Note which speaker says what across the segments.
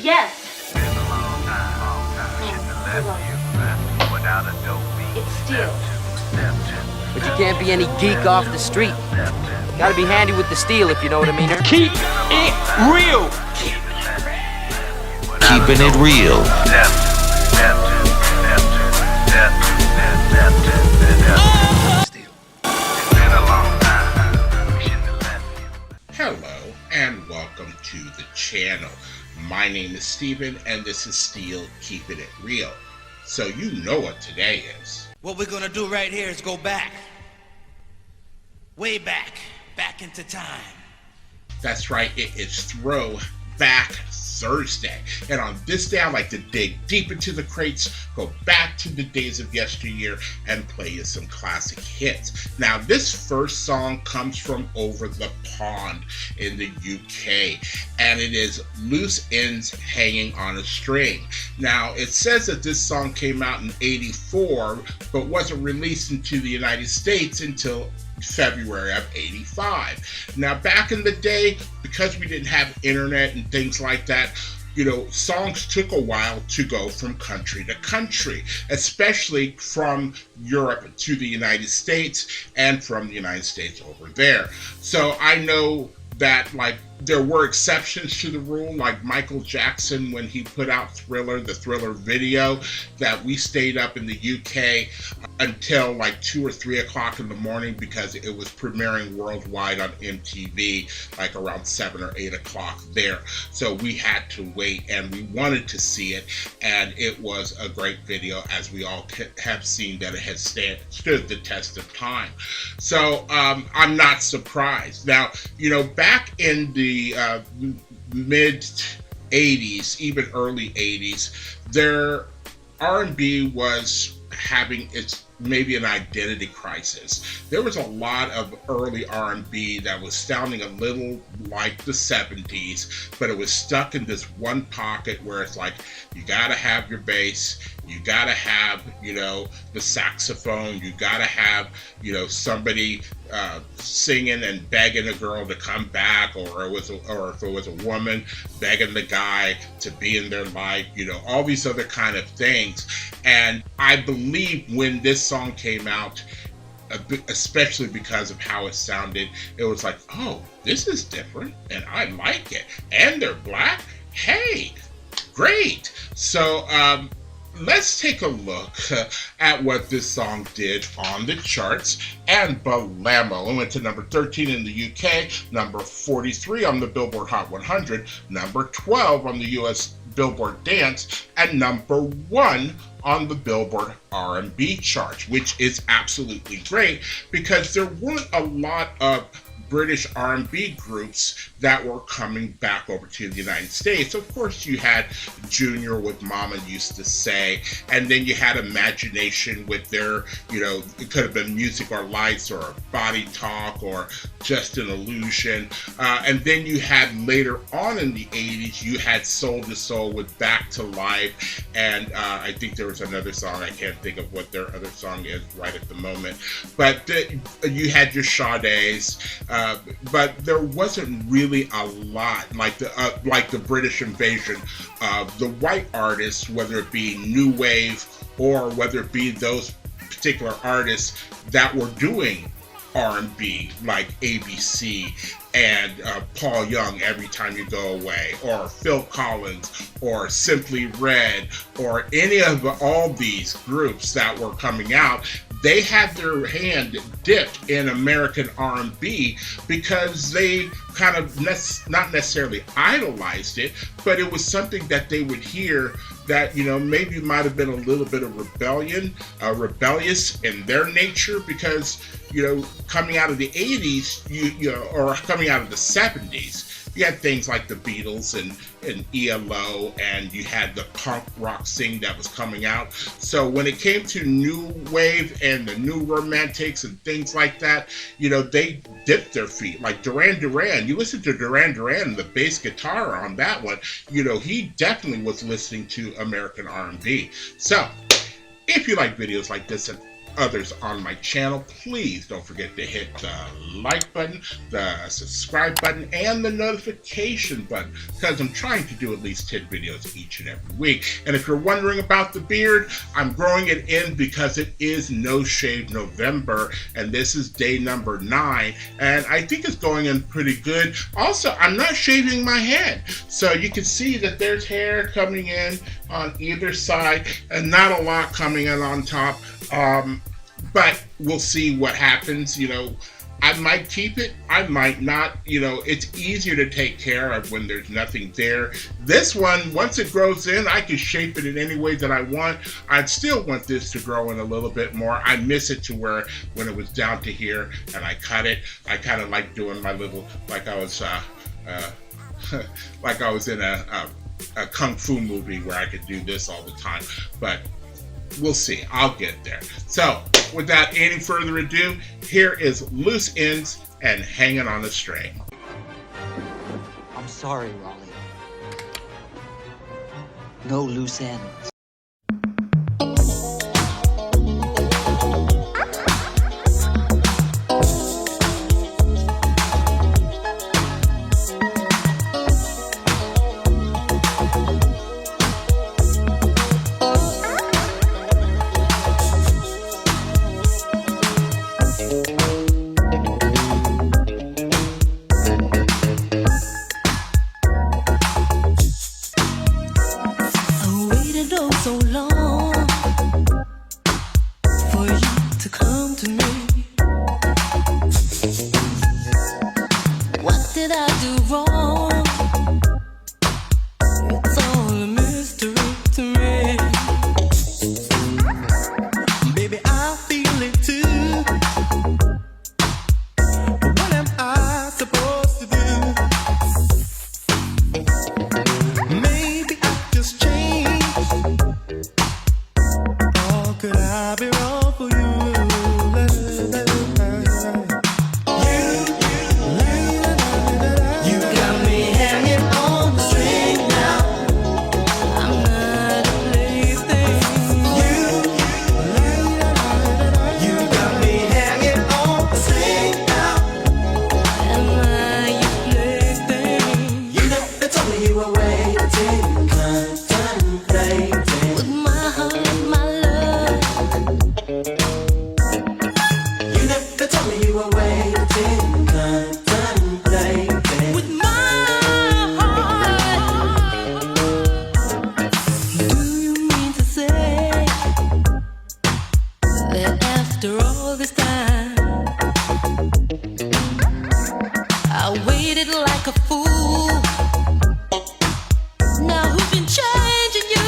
Speaker 1: Yes.
Speaker 2: Been a long time. Shouldn't have left you without a dope beat.
Speaker 1: It's steel.
Speaker 3: But you can't be any geek off the street. Gotta be handy with the steel, if you know what I mean.
Speaker 4: Keep it real.
Speaker 5: Keeping it real.
Speaker 6: Hello and welcome to the channel. My name is Steven and this is Steel Keeping It Real. So you know what today is.
Speaker 7: What we're gonna do right here is go back. Way back. Back into time.
Speaker 6: That's right, it is Throwback Thursday. And on this day, I like to dig deep into the crates, go back to the days of yesteryear, and play you some classic hits. Now, this first song comes from Over the Pond in the UK, and it is Loose Ends Hanging on a String. Now, it says that this song came out in '84, but wasn't released into the United States until February of '85. Now, back in the day, because we didn't have internet and things like that, songs took a while to go from country to country, especially from Europe to the United States and from the United States over there. So I know that, there were exceptions to the rule, like Michael Jackson when he put out Thriller, the Thriller video, that we stayed up in the UK until 2 or 3 o'clock in the morning because it was premiering worldwide on MTV around 7 or 8 o'clock there. So we had to wait and we wanted to see it, and it was a great video, as we all have seen that it has stood the test of time. So I'm not surprised. Now, back in the mid 80s, even early 80s, their R&B was having maybe an identity crisis. There was a lot of early R&B that was sounding a little like the 70s, but it was stuck in this one pocket where it's you gotta have your bass, you gotta have, the saxophone, you gotta have, somebody singing and begging a girl to come back, or if it was a woman begging the guy to be in their life, all these other kind of things. And I believe when this song came out, especially because of how it sounded, it was oh, this is different and I like it, and they're black, hey, great. So let's take a look at what this song did on the charts. And Blammo, it went to number 13 in the UK, number 43 on the Billboard Hot 100, number 12 on the US Billboard Dance, and number 1 on the Billboard R&B chart, which is absolutely great because there weren't a lot of British R&B groups that were coming back over to the United States. Of course, you had Junior with Mama Used to Say, and then you had Imagination with their, it could have been Music or Lights or Body Talk or Just an Illusion. And then you had later on in the 80s, you had Soul to Soul with Back to Life, and I think there was another song, I can't think of what their other song is right at the moment. But you had your Sade's, but there wasn't really a lot like the British invasion of the white artists, whether it be new wave or whether it be those particular artists that were doing R&B, like ABC and Paul Young, Every Time You Go Away, or Phil Collins, or Simply Red, or any of all these groups that were coming out. They had their hand dipped in American R&B because they kind of not necessarily idolized it, but it was something that they would hear that, maybe might have been a little bit of rebellious in their nature, because, coming out of the 80s, or coming out of the 70s, you had things like the Beatles and ELO, and you had the punk rock scene that was coming out. So when it came to new wave and the new romantics and things like that, they dipped their feet. Like Duran Duran, you listen to Duran Duran, the bass guitar on that one, he definitely was listening to American R&B. So if you like videos like this and others on my channel, please don't forget to hit the like button, the subscribe button, and the notification button, because I'm trying to do at least 10 videos each and every week. And if you're wondering about the beard, I'm growing it in because it is No Shave November, and this is day number 9, and I think it's going in pretty good. Also, I'm not shaving my head, so you can see that there's hair coming in on either side and not a lot coming in on top. But we'll see what happens. You know, I might keep it, I might not. You know, it's easier to take care of when there's nothing there. This one, once it grows in, I can shape it in any way that I want. I'd still want this to grow in a little bit more. I miss it to where when it was down to here and I cut it, I kind of like doing my little, like I was like I was in a kung fu movie where I could do this all the time. But we'll see. I'll get there. So, without any further ado, here is Loose Ends and Hanging on a String.
Speaker 1: I'm sorry, Raleigh. No loose ends.
Speaker 5: So long for you to come to me. What did I do wrong? It's all a mystery to me. Baby, I feel it too. But what am I supposed to do? Maybe I just changed. Could I be wrong for you? You got me hanging on the string now. I'm not a plaything. You got me hanging on the string now. Am I your plaything? You know they told me you were waiting, contemplating with my heart, my love. You never told me you were waiting, contemplating with my heart. Do you mean to say that after all this time I waited like a fool? Now who's been changing you?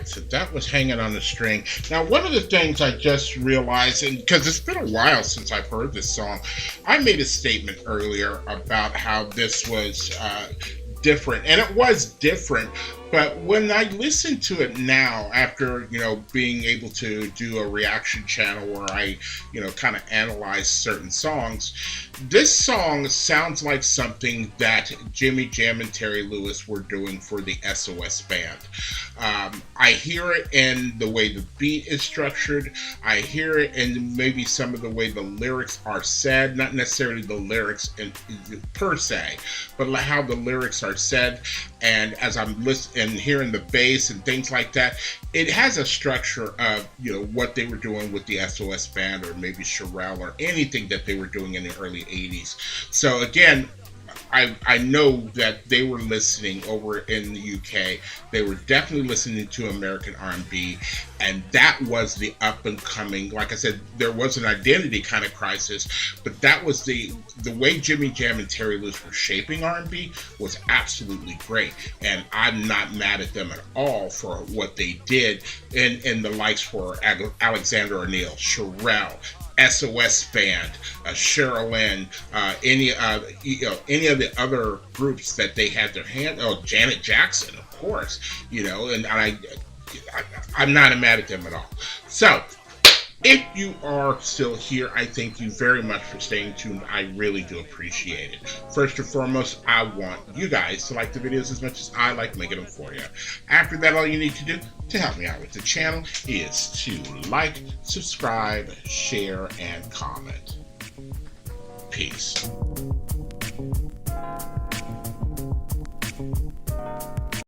Speaker 6: So that was Hanging on a String. Now, one of the things I just realized, and because it's been a while since I've heard this song, I made a statement earlier about how this was different, and it was different. But when I listen to it now, after, being able to do a reaction channel where I, kind of analyze certain songs, this song sounds like something that Jimmy Jam and Terry Lewis were doing for the SOS band. I hear it in the way the beat is structured. I hear it in maybe some of the way the lyrics are said, not necessarily the lyrics per se, but how the lyrics are said. And as I'm listening and hearing the bass and things like that, it has a structure of, what they were doing with the SOS band, or maybe Sherelle, or anything that they were doing in the early 80s. So again, I know that they were listening over in the UK. They were definitely listening to American R&B, and that was the up and coming. Like I said, there was an identity kind of crisis, but that was the way Jimmy Jam and Terry Lewis were shaping R&B was absolutely great, and I'm not mad at them at all for what they did. And the likes for Alexander O'Neal, Sherelle, SOS band, Sherilyn, any of the other groups that they had their hand. Oh, Janet Jackson, of course, and I'm not mad at them at all. So, if you are still here, I thank you very much for staying tuned. I really do appreciate it. First and foremost, I want you guys to like the videos as much as I like making them for you. After that, all you need to do to help me out with the channel is to like, subscribe, share, and comment. Peace.